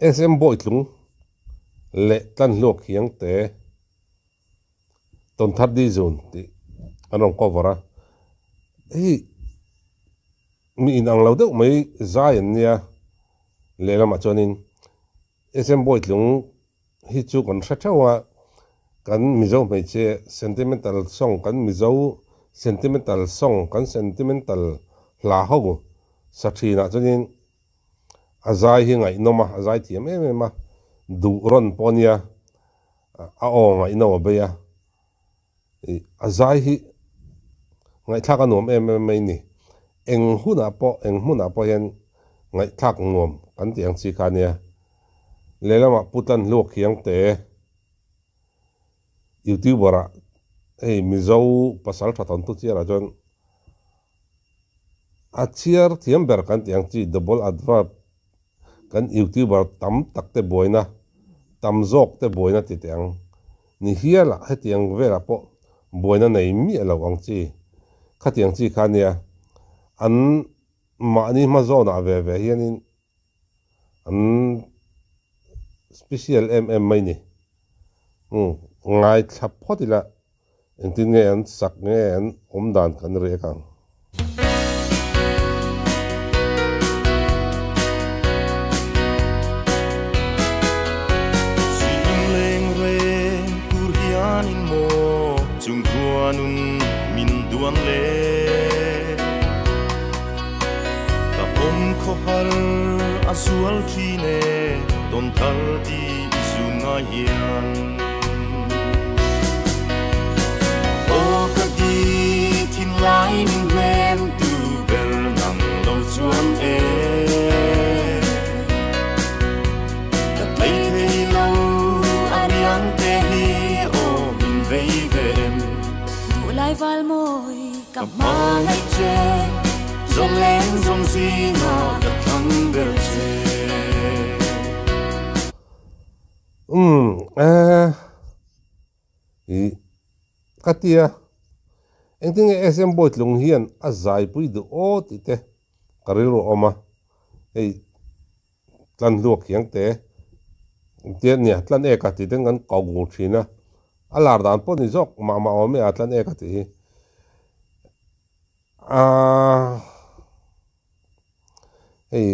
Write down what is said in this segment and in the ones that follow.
SM boi tlung le tlan lok hiang te ton thar di zone ti anong cover hi mi in ang lo deuh mai zain nia le lama chonin SM boi tlung hi chu kon thathawa kan mizo mai che sentimental song kan mizo sentimental song kan sentimental la ho sathina chonin azai hi ngai noma azai thiam ma du ron ponia a o ngai no be ya azai hi ngai thak anom mai ni eng huna po yan ngai thak ngom kan tiang chi khania lelama putan lok hiang te youtuber mizo pasal thaton tu chia rajon a chiar thiam ber kan tiang chi double adverb kan youtuber tam takte boina tam zok te boina ti tiang ni hiala hetiang vera po boina nei mi alo ang chi khatiang chi khania an mani ma zona ve hianin an special mai ni ngai thap photila engtin nge an sak nge an omdan kan re kang nun min duan le ta om ko har asual kine don thar di zunga yan o ka di tin lai min rem tu ber nang lo chuan e ta play the lo ariang te hi o min vei vem lai val moi kap ma lai che zong leng zong si na da thang ber che katia engting SM boi tlung hian azai pui du o ti te karilo oma ei tlan luak hiang te tian nia tlan e ka ti ten kan kagu thina alar dan po ni zok ma ome atlan e ka ti ei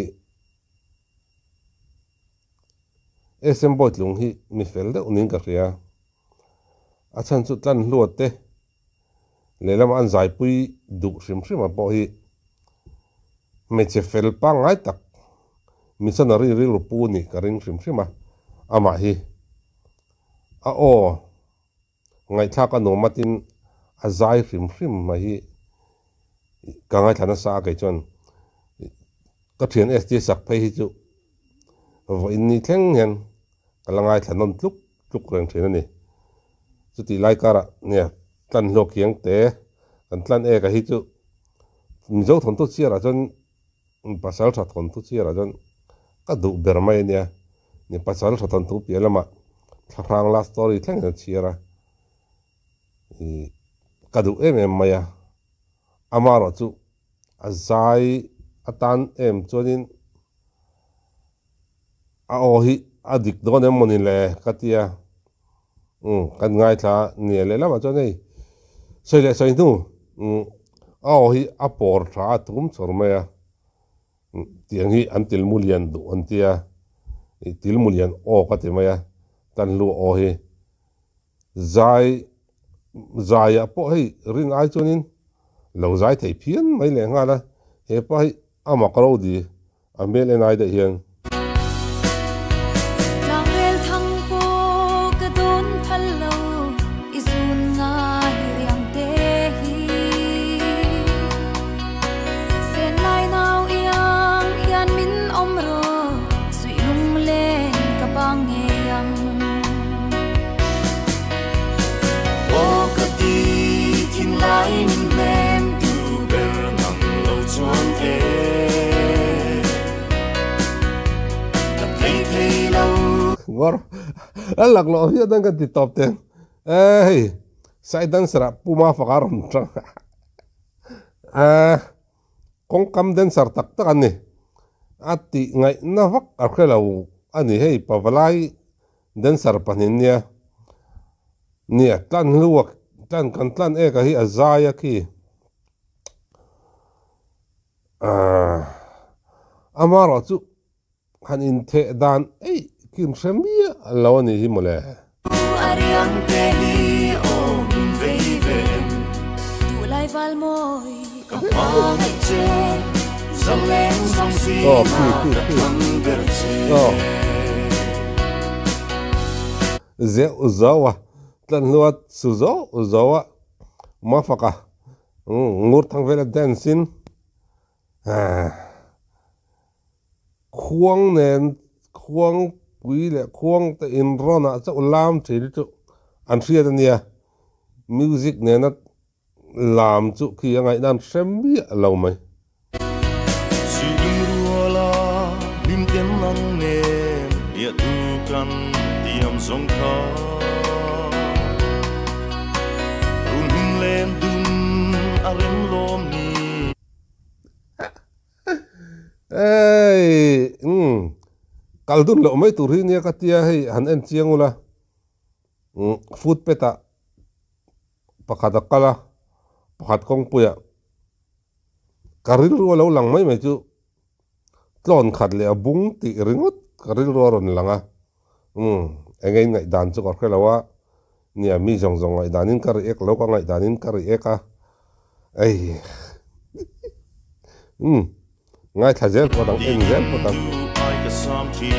SM boi tlung hi mi fel de unin ka ria achan chu tlan luat te lelam an zai pui du shrim a po hi me che fel pa ngai tak missionary ri pu ni ka ring shrim a ama hi a o ngai thak ano matin azai shrim ma hi ka ngai thana sa kai chon ka thian st sak phei hi chu vo in ni thleng hian kalangai thanon tluk reng thina ni chuti lai kara nia tlan lok hiang te kan tlan e ka hi chu mizo thon tu chia ra chon pasal tha thon tu chia ra chon ka du ber mai nia ni pasal tha thon tu pialama thrang la story thleng na chia ra ka du maya amaro chu azai atan chonin a o hi adik don moni le katia kan ngai tha ni le lama cho nei sei nu a o hi apor tha tum chormaya tiang hi antil mulian du antia til mulian o ka te maya tan lu o hi zai a po hi rin ai chonin lo zai thei phian mai le nga la he pa hi ama karo di a mel en ai de hian ngor alak lo hi dan kan ti top ten sai dan sara puma fakarom tra kong kam den sar tak tak ani ati ngai na vak ar khelo อันนี้ให้ปวลายเดินสารพันเนี่ยตั้นลวกตั้นกันตั้นเอกให้อาซายกี้อามาราจุหันอินเทดานกินเชมีลาวนี่ฮิมเลยเจ้าอุจาวะตั้นลวดสุจาวอุจาวะมาฟักงูทั้งเวลาแดนซินควงเน้นควงปุยเลยควงแต่อินร้อนจะอุลามเฉยจุอันเสียดเนี่ยมิวสิกเนี่ยนัดลามจุคือยังไงนั่นเช่นมีเราไหมสิรัวลาลิมเต็มนังเนเดียดูกันเตรียมสงครามรุ่นเล่นดุนอารมณ์ลมนี้Kaldun lo mai tur hi nia ka tia hei han en chiangula food peta pakhat kala pakhat kong puya karil ro lo lang mai chu tlon khat le abung ti ringot karil ro ron langa engei ngai dan chu kor khelawa nia mi jong jong ngai danin kar ek lo ka ngai danin kar eka ai ngai thazel ko dang engel ko dang some key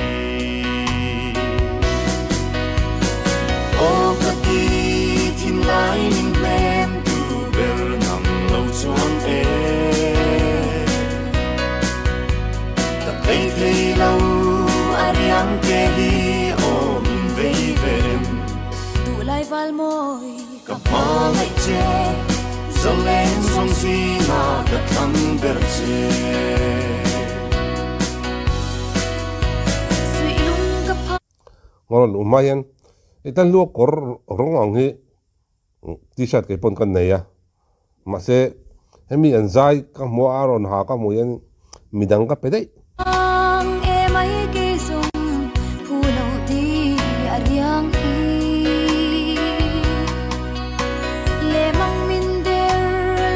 oh kati tin lai ning lem tu ber nam lo chuan e ta thei lo ariang ke li o min ve vem tu lai val moi ka pa lai che zalen song si na ka tham ber che ngon umayan itan luok kor rong ang hi t-shirt ke pon kan nei ya ma se hemi anzai ka mo aron ha ka mo yan midang ka pedai ang e mai ke sum phulo ti ariang hi le mang min der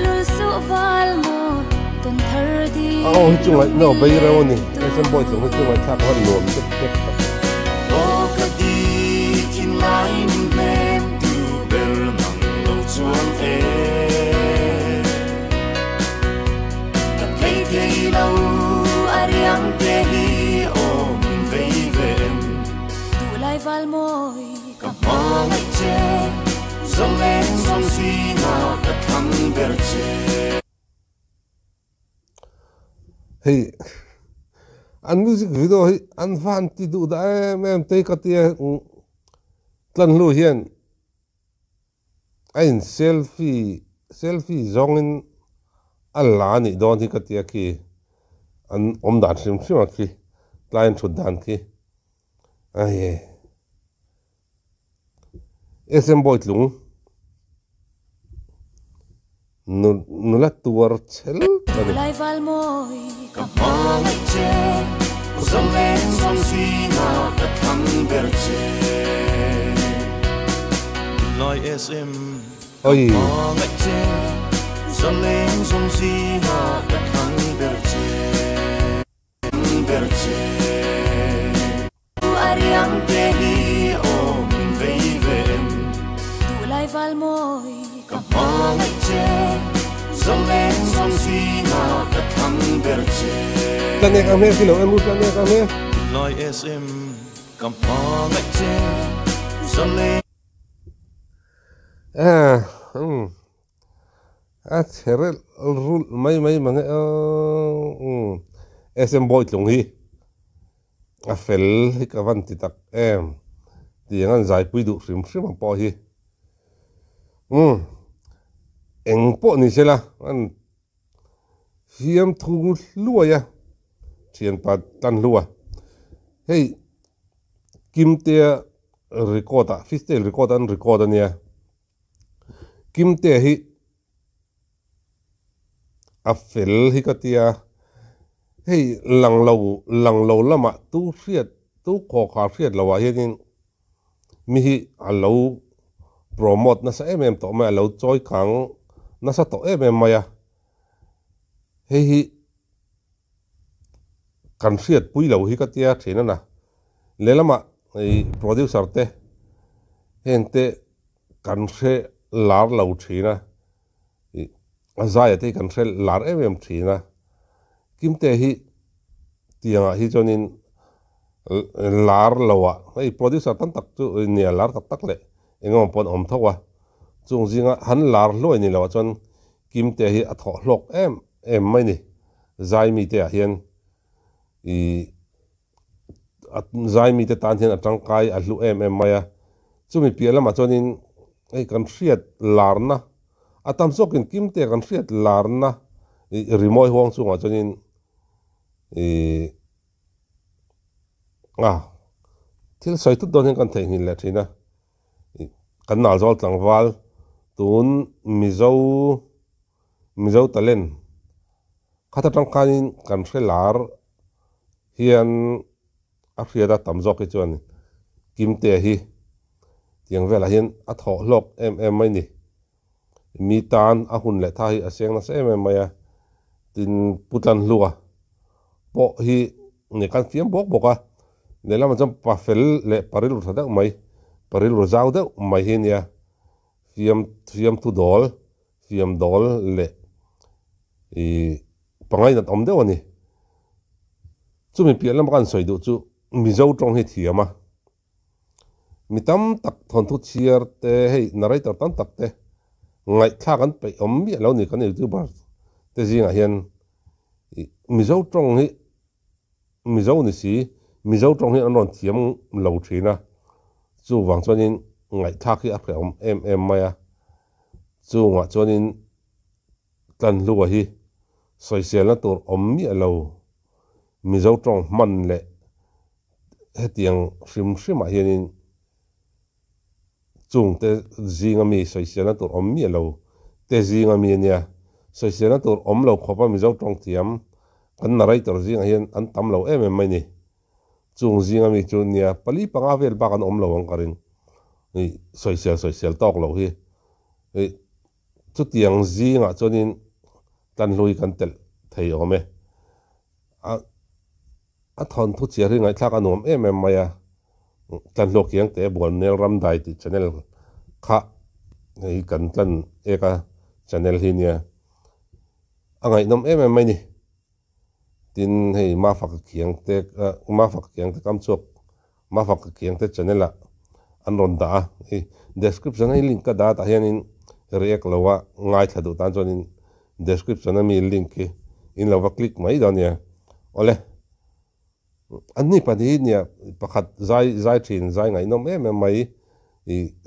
lul su val mo ton thar di hi chung lai no bai ra woniesen boy chung hi chung lai thak han nom tek val moi ka pa lai che zalen song si na ka tham ber che hey an music video hi an van ti du da mem te ka ti tlan lu hian ein selfie zongin alla ni don hi ka ti ki an om dan sim ki client chud dan ki ai SM boy lung nulat tuar chel lai val moi ka pa lai che zalen song si na ka tham ber che lai SM oi lai che zalen song si na ka tham ber che ariang ke li o min ve vem lai val moi ka pa lai che zalen song si na ka tham ber che tane ka me kilo emu tane ka me lai SM ka pa lai che zalen cherel rul mai mange SM boy lung hi a fel hi ka van ti tak ti ngan zai pui du sim po hi eng po ni sela an hiam thu lua ya chian pa tan lua hey kim te recorda fistel recorda nia kim te hi a fel hi ka tia hey lang lo lama tu riat tu ko kha riat lawa hianin mi hi alo promote na sa em to ma alo choi kang na sa to em maya hi kan riat pui lo hi ka tia thina na lelama ei producer te hente kan re lar lo thina azaya te kan re lar em thina kimte hi tianga hi chonin lar lawa ei producer tan tak chu ni lar tak tak le engom pon om thowa chung jinga han lar loi ni lawa chon kimte hi a tho hlok em mai ni zai mi te a hian i zai mi te tan hian atang kai a hlu em maya chumi pialama chonin ei kan riat larna atam sokin kimte kan riat larna rimoi huang chunga chonin thil sai tu don kan thei hin la thina kan nal zol tlangwal tun mizo talen khata tang kanin kan hrelar hian a hriada tam zok hi chuan kimte hi tiang vela hian a tho hlok em mai ni mi tan a hun le tha hi a seng na se em maya tin putlan lua po hi ne kan fiam bok boka lelama jam pafel le paril ru thada mai paril ru zau de mai hin ya fiam tu dol le pangai na tom de wani chumi pialam kan soi du chu mizo tong hi thiama mitam tak thon thu chiar te hei narrator tan tak te ngai thla kan pe om mi lo ni kan youtuber te jinga hian mizo tong hi mizo ni si mizo tong hi an ron thiam lo thina chu wang chonin ngai thla khi a phe om em maya chu nga chonin tlan luwa hi social na tur om mi lo mizo tong man le hetiang hrim a hianin chung te zinga mi social na tur om mi lo te zinga mi nia social na tur om lo khopa mizo tong thiam kan narrator zinga hian an tam lo em mai ni chung zinga mi chu nia pali panga vel ba kan om lo ang karin ni social talk lo hi chu tiang zinga chonin tan lui kan tel thei ome a thon thu chiar hi ngai thla kan om em maya tan lo kiang te bol nel ram dai ti channel kha ei kan tlan eka channel hi nia angai nom em mai ni tin hei ma fak kiang te kam chok ma fak kiang te channel a an ron da description ai link ka da ta hian in react lawa ngai thadu tan chonin description a mi link ki in lawa click mai da nia ole anni pani nia pakhat zai thin zai ngai nom em mai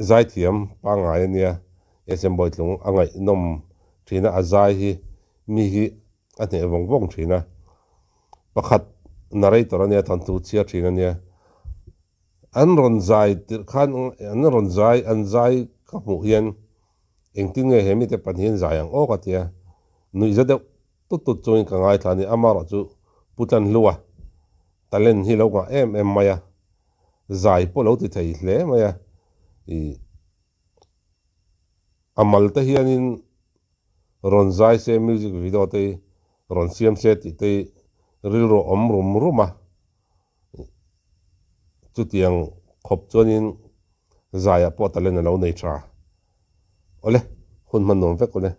zai thiam pa ngai nia esem boi tlung angai nom thina azai hi mi hi ane wong thina pakhat narrator ania thon tu chia thina nia an ron zai tir khan an ron zai an zai ka mu hian engtin nge hemi te panhin zai ang o ka tia nui zade tu chuin ka ngai thani amara chu putan luwa talen hi lo nga em maya zai po lo ti thei hle maya amal te hianin ron zai se music video te ron siam se ti te ril ro om ruma chu tiang khop chonin zai a po talen lo nei tra ole hun man nom ve ko le